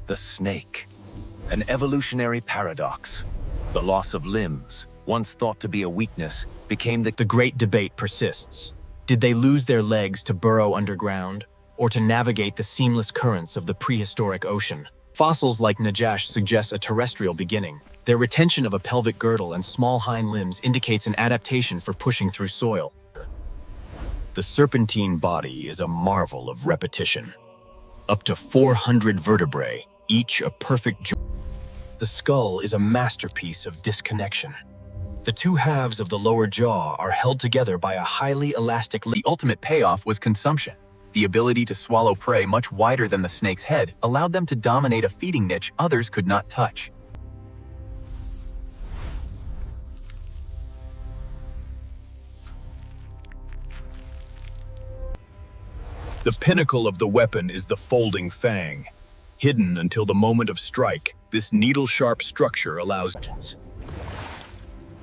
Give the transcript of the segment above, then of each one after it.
The snake. An evolutionary paradox. The loss of limbs, once thought to be a weakness, became the great debate persists. Did they lose their legs to burrow underground, or to navigate the seamless currents of the prehistoric ocean? Fossils like Najash suggest a terrestrial beginning. Their retention of a pelvic girdle and small hind limbs indicates an adaptation for pushing through soil. The serpentine body is a marvel of repetition. Up to 400 vertebrae, each a perfect The skull is a masterpiece of disconnection. The two halves of the lower jaw are held together by a highly elastic. The ultimate payoff was consumption. The ability to swallow prey much wider than the snake's head allowed them to dominate a feeding niche others could not touch. The pinnacle of the weapon is the folding fang. Hidden until the moment of strike, this needle-sharp structure allows...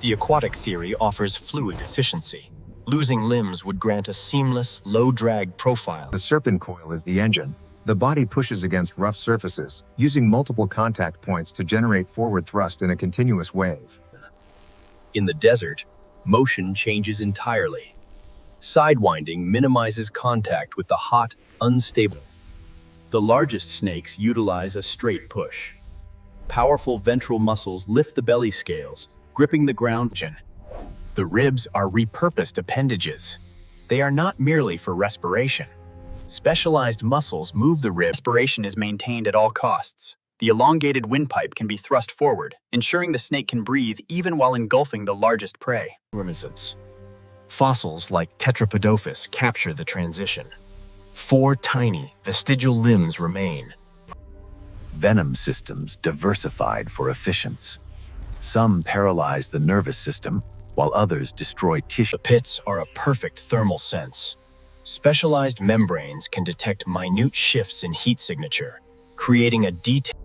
The aquatic theory offers fluid efficiency. Losing limbs would grant a seamless, low-drag profile. The serpent coil is the engine. The body pushes against rough surfaces, using multiple contact points to generate forward thrust in a continuous wave. In the desert, motion changes entirely. Sidewinding minimizes contact with the hot, unstable. The largest snakes utilize a straight push. Powerful ventral muscles lift the belly scales, gripping the ground. The ribs are repurposed appendages. They are not merely for respiration. Specialized muscles move the ribs. Respiration is maintained at all costs. The elongated windpipe can be thrust forward, ensuring the snake can breathe even while engulfing the largest prey. Fossils like Tetrapodophis capture the transition. 4 tiny, vestigial limbs remain. venom systems diversified for efficiency. Some paralyze the nervous system, while others destroy tissue. The pits are a perfect thermal sense. Specialized membranes can detect minute shifts in heat signature, creating a detailed.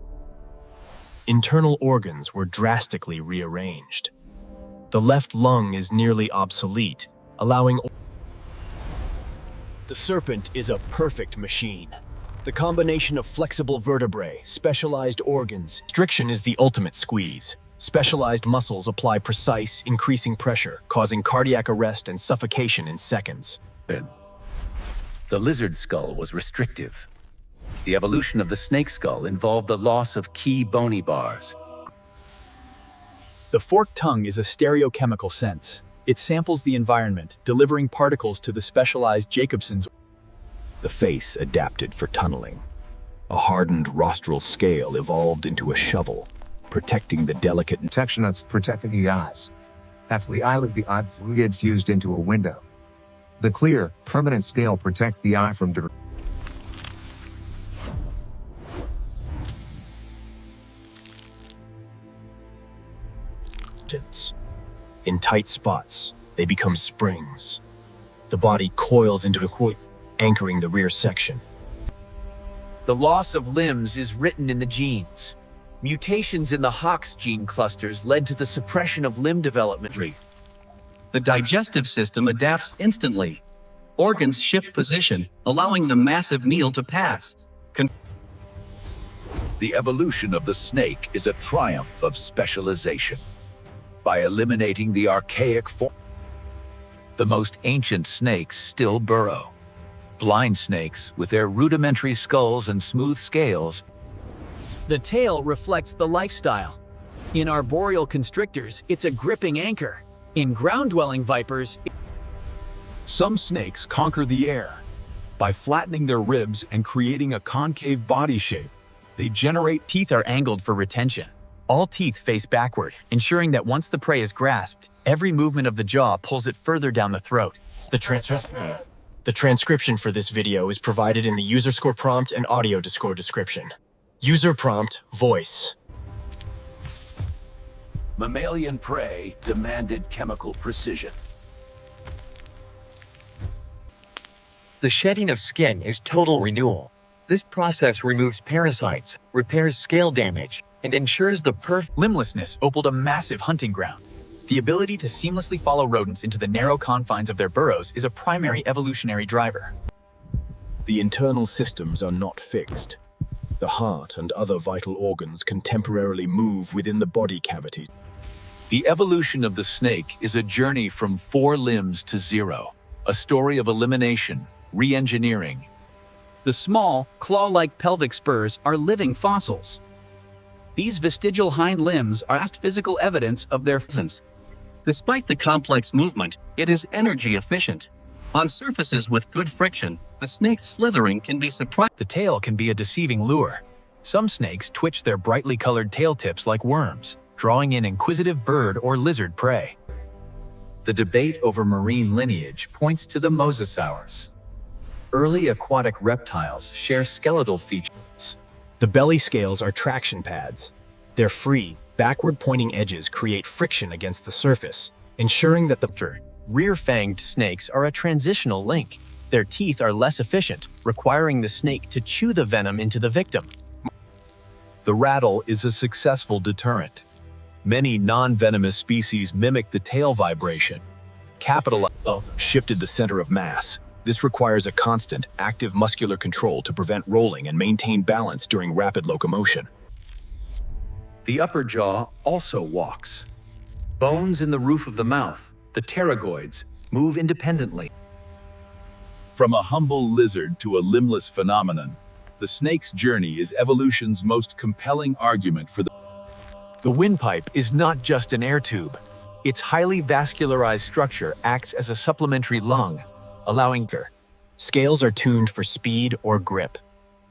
Internal organs were drastically rearranged. The left lung is nearly obsolete, allowing. The serpent is a perfect machine. The combination of flexible vertebrae, specialized organs. Restriction is the ultimate squeeze. Specialized muscles apply precise, increasing pressure, causing cardiac arrest and suffocation in seconds. The lizard skull was restrictive. The evolution of the snake skull involved the loss of key bony bars. The forked tongue is a stereochemical sense. It samples the environment, delivering particles to the specialized Jacobson's. The face adapted for tunneling. A hardened rostral scale evolved into a shovel, protecting the delicate. Protection of protecting the eyes. After the eyelid, the eye fluid fused into a window. The clear, permanent scale protects the eye from In tight spots, they become springs. The body coils into a coil, anchoring the rear section. The loss of limbs is written in the genes. Mutations in the Hox gene clusters led to the suppression of limb development. The digestive system adapts instantly. Organs shift position, allowing the massive meal to pass. The evolution of the snake is a triumph of specialization. By eliminating the archaic form, the most ancient snakes still burrow. Blind snakes, with their rudimentary skulls and smooth scales. The tail reflects the lifestyle. In arboreal constrictors, it's a gripping anchor. In ground-dwelling vipers, Some snakes conquer the air. By flattening their ribs and creating a concave body shape, they generate. Teeth are angled for retention. All teeth face backward, ensuring that once the prey is grasped, every movement of the jaw pulls it further down the throat. The transcription for this video is provided in the user score prompt and audio score description. User prompt, voice. Mammalian prey demanded chemical precision. The shedding of skin is total renewal. This process removes parasites, repairs scale damage, and ensures the Limblessness opened a massive hunting ground. The ability to seamlessly follow rodents into the narrow confines of their burrows is a primary evolutionary driver. The internal systems are not fixed. The heart and other vital organs can temporarily move within the body cavity. The evolution of the snake is a journey from 4 limbs to 0, a story of elimination, re-engineering. The small, claw-like pelvic spurs are living fossils. These vestigial hind limbs are last physical evidence of their Movements. Despite the complex movement, it is energy efficient. On surfaces with good friction, the snake's slithering can be surprising. The tail can be a deceiving lure. Some snakes twitch their brightly colored tail tips like worms, drawing in inquisitive bird or lizard prey. The debate over marine lineage points to the mosasaurs. Early aquatic reptiles share skeletal features. The belly scales are traction pads. Their free, backward-pointing edges create friction against the surface, ensuring that the Rear-fanged snakes are a transitional link. Their teeth are less efficient, requiring the snake to chew the venom into the victim. The rattle is a successful deterrent. Many non-venomous species mimic the tail vibration. shifted the center of mass. This requires a constant, active muscular control to prevent rolling and maintain balance during rapid locomotion. The upper jaw also walks. Bones in the roof of the mouth, the pterygoids, move independently. From a humble lizard to a limbless phenomenon, the snake's journey is evolution's most compelling argument for The windpipe is not just an air tube. Its highly vascularized structure acts as a supplementary lung, allowing scales are tuned for speed or grip.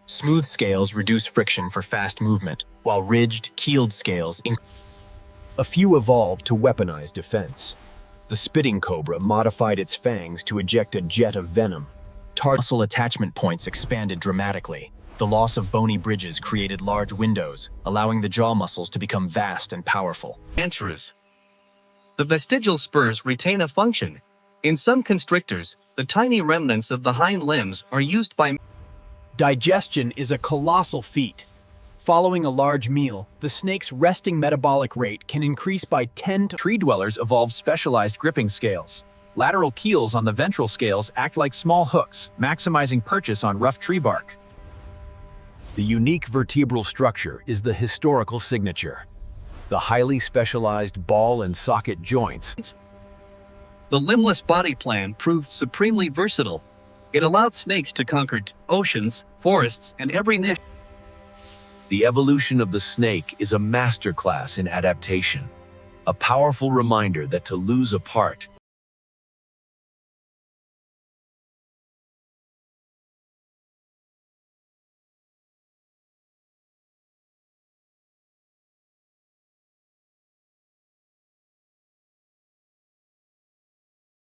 Smooth scales reduce friction for fast movement, while ridged, keeled scales A few evolved to weaponize defense. The spitting cobra modified its fangs to eject a jet of venom. Muscle attachment points expanded dramatically. The loss of bony bridges created large windows, allowing the jaw muscles to become vast and powerful. Anchuras. The vestigial spurs retain a function. In some constrictors, the tiny remnants of the hind limbs are used by Digestion is a colossal feat. Following a large meal, the snake's resting metabolic rate can increase by 10 to Tree dwellers evolved specialized gripping scales. Lateral keels on the ventral scales act like small hooks, maximizing purchase on rough tree bark. The unique vertebral structure is the historical signature. The highly specialized ball and socket joints. The limbless body plan proved supremely versatile. It allowed snakes to conquer oceans, forests, and every niche. The evolution of the snake is a masterclass in adaptation, a powerful reminder that to lose a part